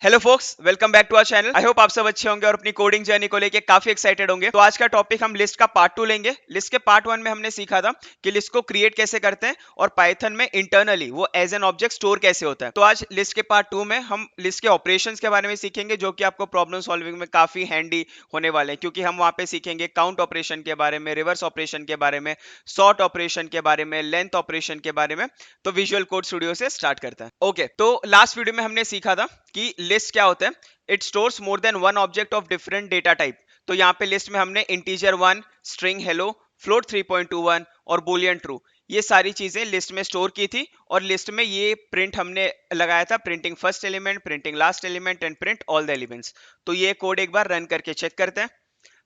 Hello folks, welcome back to our channel. I hope आप सब अच्छे होंगे और अपनी कोडिंग जर्नी को लेके काफी एक्साइटेड होंगे। तो आज का टॉपिक हम लिस्ट का पार्ट 2 लेंगे। लिस्ट के पार्ट 1 में हमने सीखा था कि लिस्ट को क्रिएट कैसे करते हैं और पाइथन में इंटरनली वो एज एन ऑब्जेक्ट स्टोर कैसे होता है। तो आज लिस्ट के पार्ट 2 में हम लिस्ट के ऑपरेशंस के बारे में सीखेंगे, जो कि आपको प्रॉब्लम सॉल्विंग में काफी हैंडी होने वाले हैं, क्योंकि हम वहां पे सीखेंगे काउंट ऑपरेशन के बारे में, रिवर्स ऑपरेशन के बारे में, सॉर्ट ऑपरेशन के बारे में, लेंथ ऑपरेशन के बारे में। तो विजुअल कोड स्टूडियो से स्टार्ट करते हैं। ओके, तो लास्ट वीडियो में हमने सीखा था कि लिस्ट क्या होता है। It stores more than one object of different data type. तो यहाँ पे लिस्ट में हमने इंटीजर 1, स्ट्रिंग हेलो, फ्लोट 3.21 और बुलियन ट्रू, ये सारी चीजें लिस्ट में स्टोर की थी। और लिस्ट में ये प्रिंट हमने लगाया था, printing first element, printing last element and print all the elements. तो ये कोड एक बार रन करके चेक करते हैं।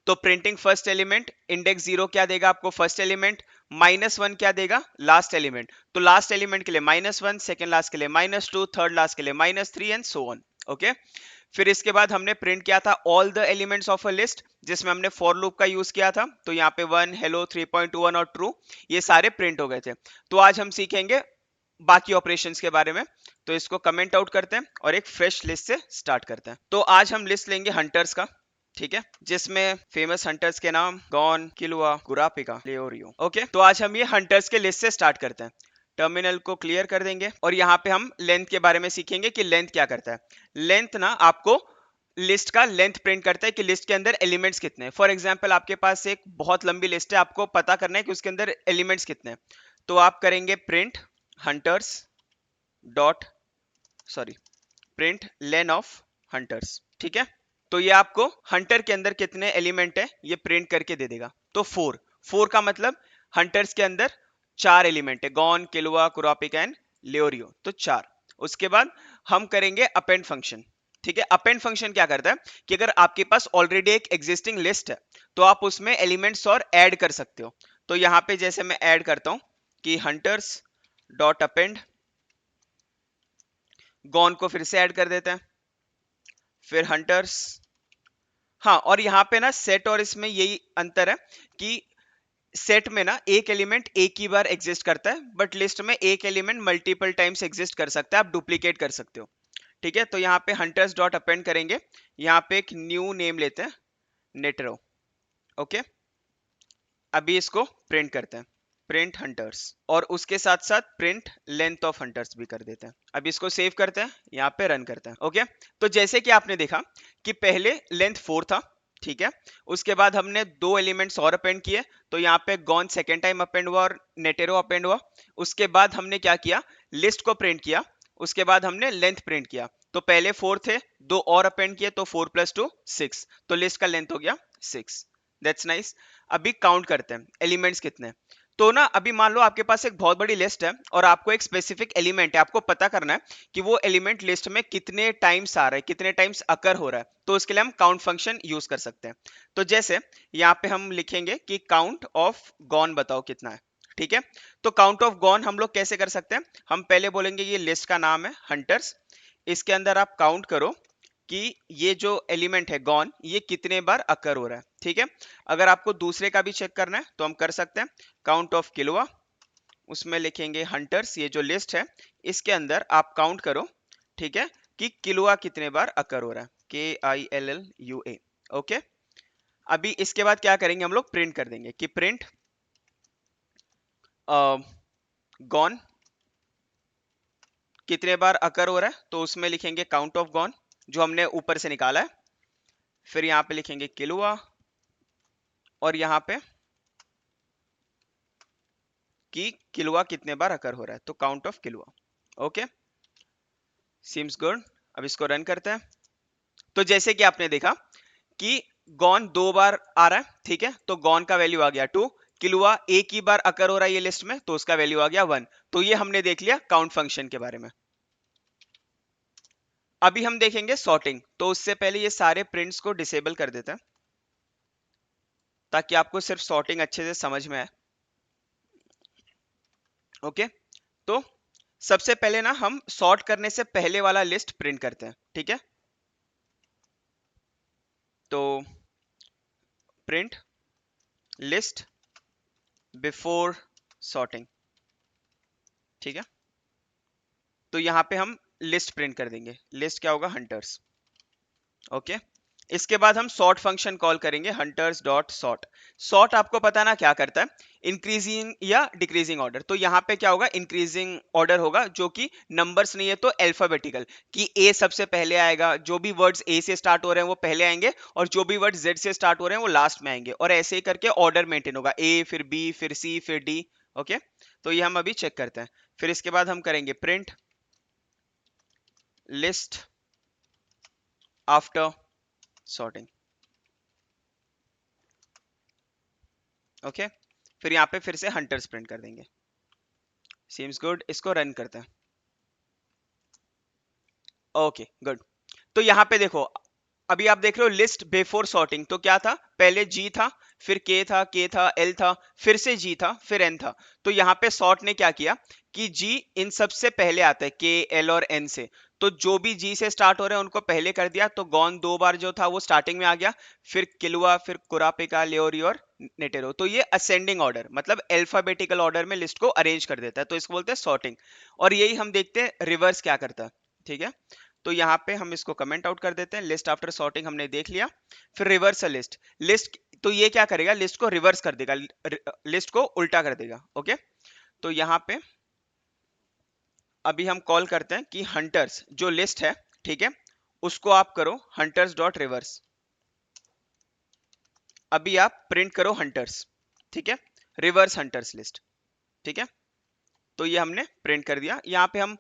तो प्रिंटिंग फर्स्ट एलिमेंट, इंडेक्स 0 क्या देगा आपको फर्स्ट एलिमेंट, -1 क्या देगा लास्ट एलिमेंट। तो लास्ट एलिमेंट के लिए -1, सेकेंड लास्ट के लिए -2, थर्ड लास्ट के लिए -3 एंड सो ऑन। ओके, फिर इसके बाद हमने प्रिंट किया था all the elements of a list, जिसमें हमने फॉर लूप का यूज किया था। तो यहाँ पे 1, हेलो, 3.21 और ट्रू, ये सारे प्रिंट हो गए थे। तो आज हम सीखेंगे बाकी ऑपरेशंस के बारे में। तो इसको कमेंट आउट करते हैं और एक फ्रेश लिस्ट से स्टार्ट करते हैं। तो आज हम लिस्ट लेंगे हंटर्स का, ठीक है, जिसमें फेमस हंटर्स के नाम गॉन, किलुआ, कुरापिका, लेओरियो। ओके, तो आज हम ये हंटर्स के लिस्ट से स्टार्ट करते हैं। टर्मिनल को क्लियर कर देंगे और यहाँ पे हम लेंथ के बारे में सीखेंगे कि लेंथ क्या करता है। लेंथ ना आपको लिस्ट का लेंथ प्रिंट करता है कि लिस्ट के अंदर एलिमेंट्स कितने हैं। फॉर एग्जांपल आपके पास एक बहुत लंबी लिस्ट है, आपको पता करना है कि उसके अंदर एलिमेंट्स कितने हैं। तो आप करेंगे print hunters dot sorry print lane of hunters, ठीक है। तो ये आपको हंटर के अंदर कितने एलिमेंट है ये प्रिंट करके दे देगा। तो 4, 4 का मतलब हंटर्स के अंदर 4 एलिमेंट है, गॉन, किलुआ, कुरापिका एंड लेओरियो, तो 4। उसके बाद हम करेंगे अपेंड फंक्शन, ठीक है। अपेंड फंक्शन क्या करता है कि अगर आपके पास ऑलरेडी एक एग्जिस्टिंग लिस्ट है तो आप उसमें एलिमेंट्स और ऐड कर सकते हो। तो यहां पे जैसे मैं ऐड करता हूं कि हंटर्स डॉट अपेंड गॉन को फिर से ऐड कर देते हैं, फिर हंटर्स। हाँ, और यहाँ पे ना सेट और इसमें यही अंतर है कि सेट में ना एक एलिमेंट एक ही बार एग्जिस्ट करता है, बट लिस्ट में एक एलिमेंट मल्टीपल टाइम्स एग्जिस्ट कर सकता है, आप डुप्लीकेट कर सकते हो, ठीक है। तो यहाँ पे हंटर्स डॉट अपेंड करेंगे, यहाँ पे एक न्यू नेम लेते हैं, नेटरो। ओके, अभी इसको प्रिंट करते हैं, प्रिंट हंटर्स, और उसके साथ साथ प्रिंट लेंथ ऑफ हंटर्स भी कर देते हैं। अब इसको सेव करते हैं, यहाँ पे रन करते हैं। ओके, तो जैसे कि आपने देखा कि पहले लेंथ 4 था, ठीक है। उसके बाद हमने 2 एलिमेंट्स और अपेंड किए। तो यहाँ पे गॉन सेकेंड टाइम अपेंड हुआ और नेटेरो अपेंड हुआ। उसके बाद हमने क्या किया, लिस्ट को प्रिंट किया, उसके बाद हमने लेंथ प्रिंट किया। तो पहले 4 थे, 2 और अपेंड किए, तो 4 + 2 6, तो लिस्ट का लेंथ हो गया 6। That's nice. अभी काउंट करते हैं एलिमेंट्स कितने हैं। तो ना अभी मान लो आपके पास एक बहुत बड़ी लिस्ट है और आपको एक स्पेसिफिक एलिमेंट है, आपको पता करना है कि वो एलिमेंट लिस्ट में कितने टाइम्स आ रहा है, कितने टाइम्स अकर हो रहा है। तो उसके लिए हम काउंट फंक्शन यूज कर सकते हैं। तो जैसे यहाँ पे हम लिखेंगे कि काउंट ऑफ गॉन बताओ कितना है, ठीक है। तो काउंट ऑफ गॉन हम लोग कैसे कर सकते हैं, हम पहले बोलेंगे ये लिस्ट का नाम है हंटर्स, इसके अंदर आप काउंट करो कि ये जो एलिमेंट है गॉन ये कितने बार अकर हो रहा है, ठीक है। अगर आपको दूसरे का भी चेक करना है तो हम कर सकते हैं, काउंट ऑफ किलुआ, उसमें लिखेंगे हंटर्स, ये जो लिस्ट है इसके अंदर आप काउंट करो, ठीक है, कि किलुआ कितने बार अकर हो रहा है, KILLUA। ओके, अभी इसके बाद क्या करेंगे, हम लोग प्रिंट कर देंगे कि प्रिंट गॉन कितने बार अकर हो रहा है। तो उसमें लिखेंगे काउंट ऑफ गॉन जो हमने ऊपर से निकाला है, फिर यहाँ पे लिखेंगे किलुआ और यहाँ पे कि किलुआ कितने बार अकर हो रहा है, तो काउंट ऑफ किलुआ। Okay, seems good. अब इसको रन करते हैं। तो जैसे कि आपने देखा कि गॉन 2 बार आ रहा है, ठीक है, तो गॉन का वैल्यू आ गया 2, किलुआ एक ही बार अकर हो रहा है ये लिस्ट में, तो उसका वैल्यू आ गया 1। तो ये हमने देख लिया काउंट फंक्शन के बारे में। अभी हम देखेंगे सॉर्टिंग। तो उससे पहले ये सारे प्रिंट्स को डिसेबल कर देते हैं ताकि आपको सिर्फ सॉर्टिंग अच्छे से समझ में आए। ओके, तो सबसे पहले ना हम सॉर्ट करने से पहले वाला लिस्ट प्रिंट करते हैं, ठीक है। तो प्रिंट लिस्ट बिफोर सॉर्टिंग, ठीक है। तो यहां पे हम लिस्ट प्रिंट कर देंगे। लिस्ट क्या होगा, हंटर्स। ओके, इसके बाद हम सॉर्ट फंक्शन कॉल करेंगे, हंटर्स डॉट सॉर्ट। सॉर्ट आपको पता ना क्या करता है, इंक्रीजिंग या डिक्रीजिंग ऑर्डर। तो यहाँ पे क्या होगा, इंक्रीजिंग ऑर्डर होगा, जो कि नंबर्स नहीं है तो अल्फाबेटिकल, कि ए सबसे पहले आएगा, जो भी वर्ड्स ए से स्टार्ट हो रहे हैं वो पहले आएंगे, और जो भी वर्ड्स जेड से स्टार्ट हो रहे हैं वो लास्ट में आएंगे, और ऐसे ही करके ऑर्डर मेंटेन होगा, ए फिर बी फिर सी फिर डी। ओके, तो ये हम अभी चेक करते हैं। फिर इसके बाद हम करेंगे print list after sorting. Okay, फिर यहाँ पे फिर से हंटर्स प्रिंट कर देंगे। सीम्स गुड, इसको रन करते हैं। Okay good. तो यहाँ पे देखो, अभी आप देख रहे हो लिस्ट बिफोर सॉर्टिंग, तो क्या था, पहले जी था, फिर के था, एल था, फिर से जी था, फिर एन था। तो यहाँ पे सॉर्ट ने क्या किया कि जी इन सबसे पहले आता है, के एल और एन से, तो जो भी जी से स्टार्ट हो रहे हैं उनको पहले कर दिया, तो गॉन दो बार जो था वो स्टार्टिंग में आ गया, फिर किलुआ, फिर कुरापिका, लेओरी और नेटेरो। तो ये असेंडिंग ऑर्डर, मतलब अल्फाबेटिकल ऑर्डर में लिस्ट को अरेंज कर देता है, तो इसको बोलते हैं सॉर्टिंग। और यही हम देखते हैं रिवर्स क्या करता है। ठीक है, तो यहाँ पे हम इसको कमेंट आउट कर देते हैं। लिस्ट आफ्टर सॉर्टिंग हमने देख लिया। फिर रिवर्स लिस्ट, लिस्ट तो ये क्या करेगा, लिस्ट को रिवर्स कर देगा, लिस्ट को उल्टा कर देगा। ओके, तो यहाँ पे अभी हम कॉल करते हैं कि हंटर्स जो लिस्ट है, ठीक है, उसको आप करो हंटर्स डॉट रिवर्स। अभी आप प्रिंट करो हंटर्स, ठीक है, रिवर्स हंटर्स लिस्ट। ठीक है, तो ये हमने प्रिंट कर दिया। यहाँ पे हम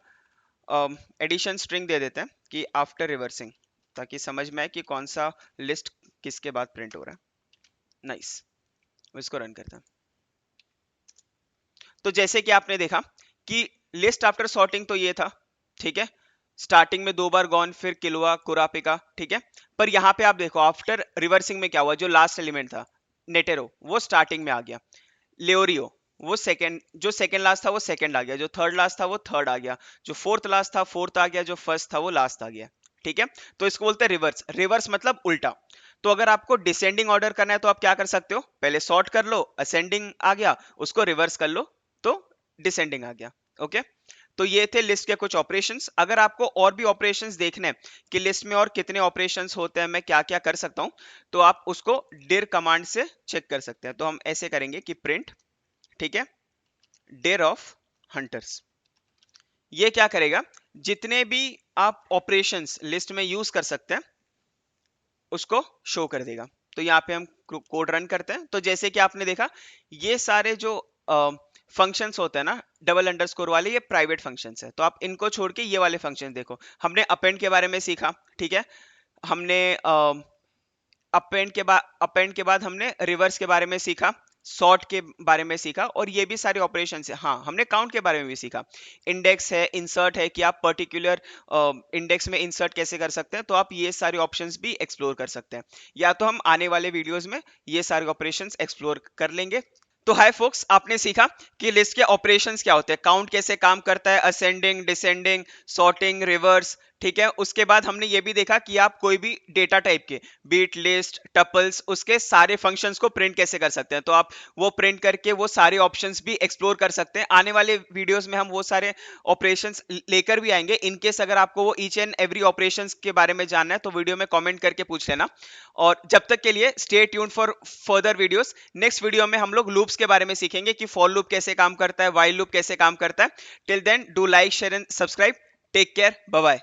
एडिशन स्ट्रिंग दे देते हैं कि आफ्टर रिवर्सिंग, ताकि समझ में आए कि कौन सा लिस्ट किसके बाद प्रिंट हो रहा है। नाइस, इसको रन करते हैं। तो जैसे कि आपने देखा कि लिस्ट आफ्टर सॉर्टिंग तो ये था, ठीक है, स्टार्टिंग में दो बार गॉन, फिर किलुआ, कुरापिका, ठीक है। पर यहाँ पे आप देखो आफ्टर रिवर्सिंग में क्या हुआ, जो लास्ट एलिमेंट था नेटेरो वो स्टार्टिंग में आ गया, लेओरियो वो सेकंड, जो सेकंड लास्ट था वो सेकंड आ गया, जो थर्ड लास्ट था वो थर्ड आ गया, जो फोर्थ लास्ट था फोर्थ आ गया, जो फर्स्ट था वो लास्ट आ गया। ठीक है, तो इसको बोलते हैं रिवर्स। रिवर्स मतलब उल्टा। तो अगर आपको डिसेंडिंग ऑर्डर करना है तो आप क्या कर सकते हो, पहले सॉर्ट कर लो, असेंडिंग आ गया, उसको रिवर्स कर लो तो डिसेंडिंग आ गया। ओके, तो ये थे लिस्ट के कुछ ऑपरेशंस। अगर आपको और भी ऑपरेशंस देखने हैं कि लिस्ट में और कितने ऑपरेशंस होते हैं, मैं क्या क्या कर सकता हूं, तो आप उसको dir कमांड से चेक कर सकते हैं। तो हम ऐसे करेंगे कि प्रिंट, ठीक है, dir ऑफ हंटर्स। ये क्या करेगा, जितने भी आप ऑपरेशंस लिस्ट में यूज कर सकते हैं उसको शो कर देगा। तो यहाँ पे हम कोड रन करते हैं। तो जैसे कि आपने देखा, ये सारे जो फंक्शंस होते हैं ना डबल अंडरस्कोर वाले, ये प्राइवेट फंक्शंस है। तो आप इनको छोड़ के ये वाले फंक्शन देखो। हमने अपेंड के बारे में सीखा, ठीक है, हमने अपेंड के बाद हमने रिवर्स के बारे में सीखा, सॉर्ट के बारे में सीखा, और ये भी सारे ऑपरेशन है। हाँ, हमने काउंट के बारे में भी सीखा, इंडेक्स है, इंसर्ट है, कि आप पर्टिकुलर इंडेक्स में इंसर्ट कैसे कर सकते हैं। तो आप ये सारे ऑप्शंस भी एक्सप्लोर कर सकते हैं, या तो हम आने वाले वीडियोस में ये सारे ऑपरेशंस एक्सप्लोर कर लेंगे। तो हाय फोक्स, आपने सीखा कि लिस्ट के ऑपरेशंस क्या होते हैं, काउंट कैसे काम करता है, असेंडिंग, डिसेंडिंग, सॉर्टिंग, रिवर्स। ठीक है, उसके बाद हमने ये भी देखा कि आप कोई भी डेटा टाइप के बीट, लिस्ट, टपल्स, उसके सारे फंक्शंस को प्रिंट कैसे कर सकते हैं। तो आप वो प्रिंट करके वो सारे ऑप्शंस भी एक्सप्लोर कर सकते हैं। आने वाले वीडियोस में हम वो सारे ऑपरेशंस लेकर भी आएंगे। इनकेस अगर आपको वो ईच एंड एवरी ऑपरेशंस के बारे में जानना है तो वीडियो में कमेंट करके पूछ लेना। और जब तक के लिए stay tuned for further videos. Next video में हम लोग लूप्स के बारे में सीखेंगे कि फॉर लूप कैसे काम करता है, व्हाइल लूप कैसे काम करता है। Till then do like, share and subscribe. Take care, bye bye.